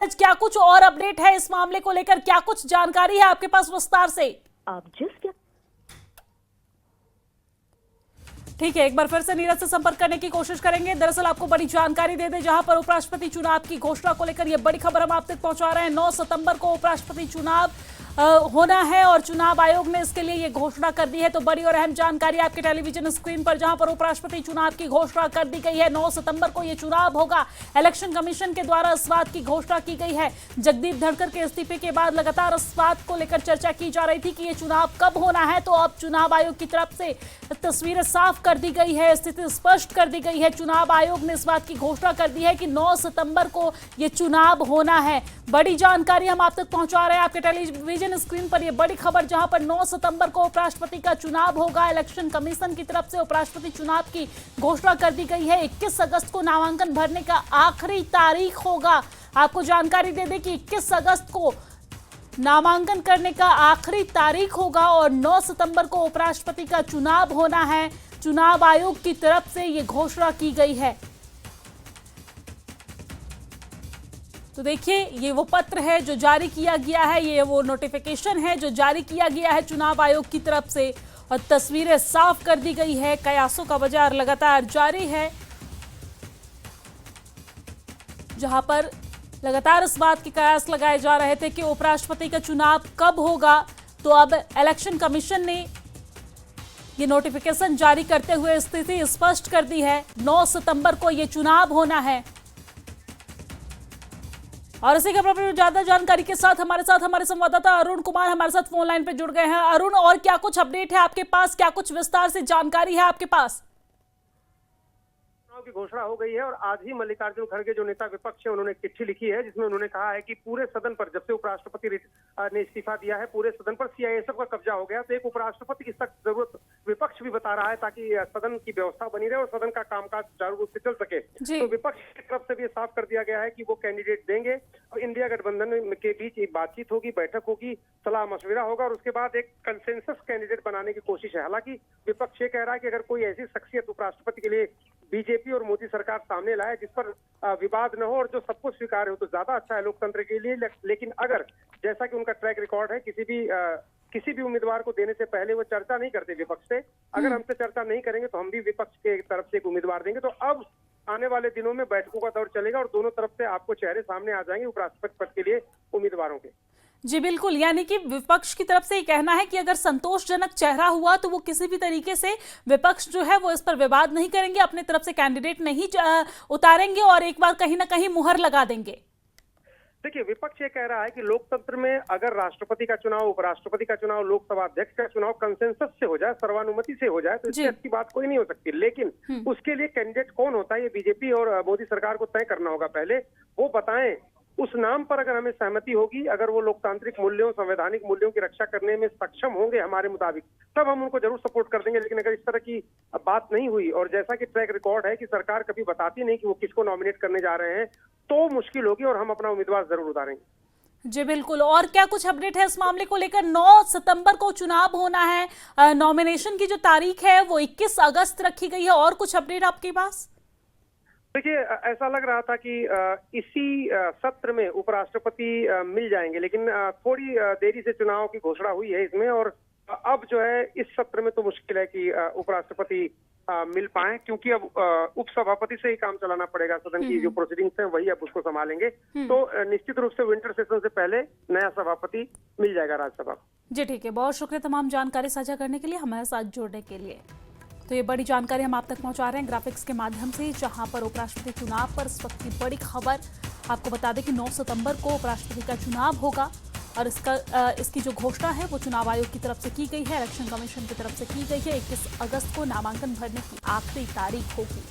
आज क्या कुछ और अपडेट है इस मामले को लेकर, क्या कुछ जानकारी है आपके पास विस्तार से? आप जिस ठीक है, एक बार फिर से नीरज से संपर्क करने की कोशिश करेंगे। दरअसल आपको बड़ी जानकारी दे दें, जहां पर उपराष्ट्रपति चुनाव की घोषणा को लेकर यह बड़ी खबर हम आप तक पहुंचा रहे हैं। 9 सितंबर को उपराष्ट्रपति चुनाव होना है और चुनाव आयोग ने इसके लिए यह घोषणा कर दी है। तो बड़ी और अहम जानकारी आपके टेलीविजन स्क्रीन पर, जहां पर उपराष्ट्रपति चुनाव की घोषणा कर दी गई है। 9 सितंबर को यह चुनाव होगा। इलेक्शन कमीशन के द्वारा इस बात की घोषणा की गई है। जगदीप धनखड़ के इस्तीफे के बाद लगातार इस बात को लेकर चर्चा की जा रही थी कि यह चुनाव कब होना है। तो अब चुनाव आयोग की तरफ से तस्वीरें साफ कर दी गई है, स्थिति स्पष्ट कर दी गई है। चुनाव आयोग ने इस बात की घोषणा कर दी है कि 9 सितंबर को यह चुनाव होना है। बड़ी जानकारी हम आप तक पहुंचा रहे हैं आपके टेलीविजन स्क्रीन पर। यह बड़ी खबर, जहां पर 9 सितंबर को उपराष्ट्रपति का चुनाव होगा। इलेक्शन कमीशन की तरफ से उपराष्ट्रपति चुनाव की घोषणा कर दी गई है। 21 अगस्त को नामांकन भरने का आखिरी तारीख होगा। आपको जानकारी दे दें कि 21 अगस्त को नामांकन करने का आखिरी तारीख होगा और 9 सितंबर को उपराष्ट्रपति का चुनाव होना है। चुनाव आयोग की तरफ से यह घोषणा की गई है। तो देखिए, ये वो पत्र है जो जारी किया गया है, ये वो नोटिफिकेशन है जो जारी किया गया है चुनाव आयोग की तरफ से, और तस्वीरें साफ कर दी गई है। कयासों का बाजार लगातार जारी है, जहां पर लगातार इस बात के कयास लगाए जा रहे थे कि उपराष्ट्रपति का चुनाव कब होगा। तो अब इलेक्शन कमीशन ने ये नोटिफिकेशन जारी करते हुए स्थिति स्पष्ट कर दी है। 9 सितंबर को यह चुनाव होना है। और इसी के बारे में ज्यादा जानकारी के साथ हमारे संवाददाता अरुण कुमार हमारे साथ फोन लाइन पर जुड़ गए हैं। अरुण, और क्या कुछ अपडेट है आपके पास, क्या कुछ विस्तार से जानकारी है आपके पास? की घोषणा हो गई है और आज ही मल्लिकार्जुन खड़गे जो नेता विपक्ष है, उन्होंने एक चिट्ठी लिखी है जिसमें उन्होंने कहा है कि पूरे सदन पर, जब से उपराष्ट्रपति ने इस्तीफा दिया है, पूरे सदन पर सीआईएसएफ का कब्जा हो गया। तो एक उपराष्ट्रपति की सख्त जरूरत विपक्ष भी बता रहा है ताकि सदन की व्यवस्था बनी रहे और सदन का कामकाज सुचारू रूप से चल सके। तो विपक्ष की तरफ से भी साफ कर दिया गया है कि वो कैंडिडेट देंगे और इंडिया गठबंधन के बीच एक बातचीत होगी, बैठक होगी, सलाह मशविरा होगा और उसके बाद एक कंसेंसस कैंडिडेट बनाने की कोशिश है। हालांकि विपक्ष ये कह रहा है कि अगर कोई ऐसी शख्सियत उपराष्ट्रपति के लिए बीजेपी और मोदी सरकार सामने लाए जिस पर विवाद न हो और जो सबको स्वीकार हो, तो ज्यादा अच्छा है लोकतंत्र के लिए। लेकिन अगर, जैसा कि उनका ट्रैक रिकॉर्ड है, किसी भी उम्मीदवार को देने से पहले वो चर्चा नहीं करते विपक्ष से। अगर हमसे चर्चा नहीं करेंगे तो हम भी विपक्ष के तरफ से एक उम्मीदवार देंगे। तो अब आने वाले दिनों में बैठकों का दौर चलेगा और दोनों तरफ से आपको चेहरे सामने आ जाएंगे उपराष्ट्रपति पद के लिए उम्मीदवारों के। जी बिल्कुल, यानी कि विपक्ष की तरफ से ये कहना है कि अगर संतोषजनक चेहरा हुआ तो वो किसी भी तरीके से विपक्ष जो है वो इस पर विवाद नहीं करेंगे, अपने तरफ से कैंडिडेट नहीं उतारेंगे और एक बार कहीं ना कहीं मुहर लगा देंगे। देखिए, विपक्ष ये कह रहा है कि लोकतंत्र में अगर राष्ट्रपति का चुनाव, उपराष्ट्रपति का चुनाव, लोकसभा अध्यक्ष का चुनाव कंसेंसस से हो जाए, सर्वानुमति से हो जाए, तो इससे अच्छी बात कोई नहीं हो सकती। लेकिन उसके लिए कैंडिडेट कौन होता है, ये बीजेपी और मोदी सरकार को तय करना होगा। पहले वो बताएं, उस नाम पर अगर हमें सहमति होगी, अगर वो लोकतांत्रिक मूल्यों, संवैधानिक मूल्यों की रक्षा करने में सक्षम होंगे हमारे मुताबिक, तब हम उनको जरूर सपोर्ट कर देंगे। लेकिन अगर इस तरह की बात नहीं हुई और जैसा कि ट्रैक रिकॉर्ड है कि सरकार कभी बताती नहीं कि वो किसको नॉमिनेट करने जा रहे हैं, तो मुश्किल होगी और हम अपना उम्मीदवार जरूर उतारेंगे। जी बिल्कुल, और क्या कुछ अपडेट है इस मामले को लेकर? 9 सितंबर को चुनाव होना है, नॉमिनेशन की जो तारीख है वो 21 अगस्त रखी गई है। और कुछ अपडेट आपके पास? देखिए, ऐसा लग रहा था कि इसी सत्र में उपराष्ट्रपति मिल जाएंगे, लेकिन थोड़ी देरी से चुनाव की घोषणा हुई है इसमें और अब जो है इस सत्र में तो मुश्किल है कि उपराष्ट्रपति मिल पाए, क्योंकि अब उपसभापति से ही काम चलाना पड़ेगा। सदन की जो प्रोसीडिंग्स हैं वही अब उसको संभालेंगे। तो निश्चित रूप से विंटर सेशन से पहले नया सभापति मिल जाएगा राज्यसभा। जी ठीक है, बहुत शुक्रिया तमाम जानकारी साझा करने के लिए, हमारे साथ जुड़ने के लिए। तो ये बड़ी जानकारी हम आप तक पहुंचा रहे हैं ग्राफिक्स के माध्यम से, जहां पर उपराष्ट्रपति चुनाव पर इस वक्त की बड़ी खबर। आपको बता दें कि 9 सितंबर को उपराष्ट्रपति का चुनाव होगा और इसकी जो घोषणा है वो चुनाव आयोग की तरफ से की गई है, इलेक्शन कमीशन की तरफ से की गई है। 21 अगस्त को नामांकन भरने की आखिरी तारीख होगी।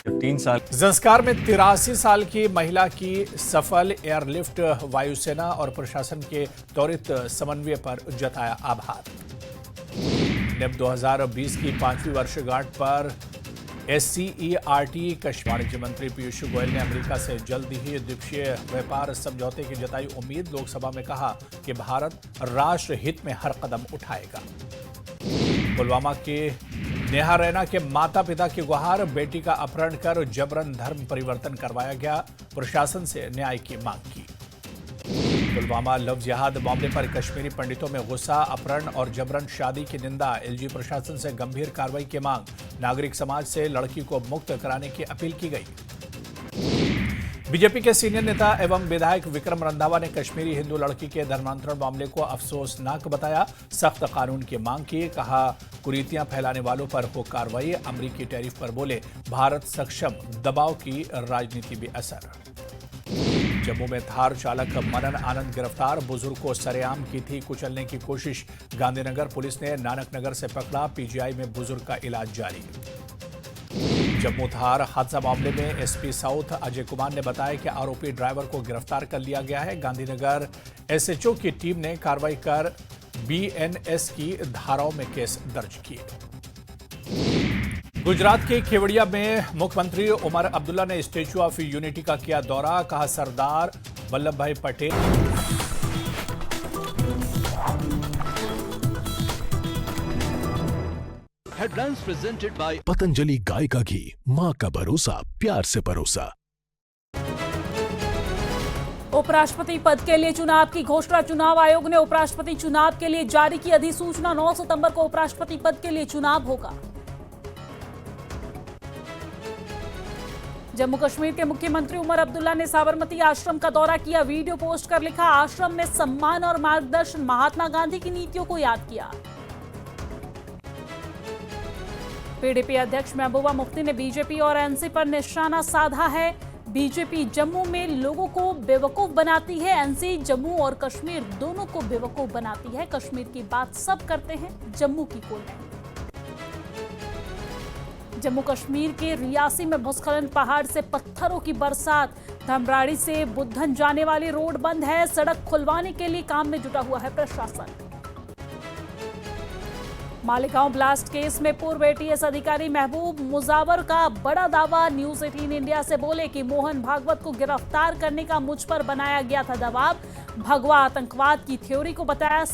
ज़ंस्कार में 83 साल की महिला की सफल एयरलिफ्ट, वायुसेना और प्रशासन के त्वरित समन्वय पर जताया आभार। निब 2020 की 5वीं वर्षगांठ पर SCERT वाणिज्य मंत्री पीयूष गोयल ने अमेरिका से जल्द ही द्विपक्षीय व्यापार समझौते की जताई उम्मीद। लोकसभा में कहा कि भारत राष्ट्र हित में हर कदम उठाएगा। पुलवामा के नेहा रैना के माता पिता की गुहार, बेटी का अपहरण कर जबरन धर्म परिवर्तन करवाया गया, प्रशासन से न्याय की मांग की। पुलवामा लव जिहाद मामले पर कश्मीरी पंडितों में गुस्सा, अपहरण और जबरन शादी की निंदा, एलजी प्रशासन से गंभीर कार्रवाई की मांग, नागरिक समाज से लड़की को मुक्त कराने की अपील की गई। बीजेपी के सीनियर नेता एवं विधायक विक्रम रंधावा ने कश्मीरी हिंदू लड़की के धर्मांतरण मामले को अफसोसनाक बताया, सख्त कानून की मांग की, कहा कुरीतियां फैलाने वालों पर हो कार्रवाई। अमेरिकी टैरिफ पर बोले भारत सक्षम, दबाव की राजनीति भी असर। जम्मू में थार चालक मनन आनंद गिरफ्तार, बुजुर्ग को सरेआम की थी कुचलने की कोशिश, गांधीनगर पुलिस ने नानक नगर से पकड़ा, पीजीआई में बुजुर्ग का इलाज जारी। जम्मू थार हादसा मामले में एसपी साउथ अजय कुमार ने बताया कि आरोपी ड्राइवर को गिरफ्तार कर लिया गया है। गांधीनगर एसएचओ की टीम ने कार्रवाई कर बीएनएस की धाराओं में केस दर्ज किए। गुजरात के केवड़िया में मुख्यमंत्री उमर अब्दुल्ला ने स्टैच्यू ऑफ यूनिटी का किया दौरा, कहा सरदार वल्लभ भाई Patel. Headlines presented by Patanjali गाय का घी, मां का भरोसा, प्यार से परोसा। उपराष्ट्रपति पद के लिए चुनाव की घोषणा, चुनाव आयोग ने उपराष्ट्रपति चुनाव के लिए जारी की अधिसूचना, 9 सितंबर को उपराष्ट्रपति पद के लिए चुनाव होगा। जम्मू कश्मीर के मुख्यमंत्री उमर अब्दुल्ला ने साबरमती आश्रम का दौरा किया, वीडियो पोस्ट कर लिखा, आश्रम में सम्मान और मार्गदर्शन, महात्मा गांधी की नीतियों को याद किया। पीडीपी अध्यक्ष महबूबा मुफ्ती ने बीजेपी और एनसी पर निशाना साधा है। बीजेपी जम्मू में लोगों को बेवकूफ बनाती है, एनसी जम्मू और कश्मीर दोनों को बेवकूफ बनाती है। कश्मीर की बात सब करते हैं, जम्मू की कोई नहीं। जम्मू कश्मीर के रियासी में भूस्खलन, पहाड़ से पत्थरों की बरसात, धमराड़ी से बुद्धन जाने वाली रोड बंद है, सड़क खुलवाने के लिए काम में जुटा हुआ है प्रशासन। मालेगांव ब्लास्ट केस में पूर्व एटीएस अधिकारी महबूब मुजावर का बड़ा दावा, न्यूज 18 इंडिया से बोले कि मोहन भागवत को गिरफ्तार करने का मुझ पर बनाया गया था दबाव, भगवा आतंकवाद की थ्योरी को बताया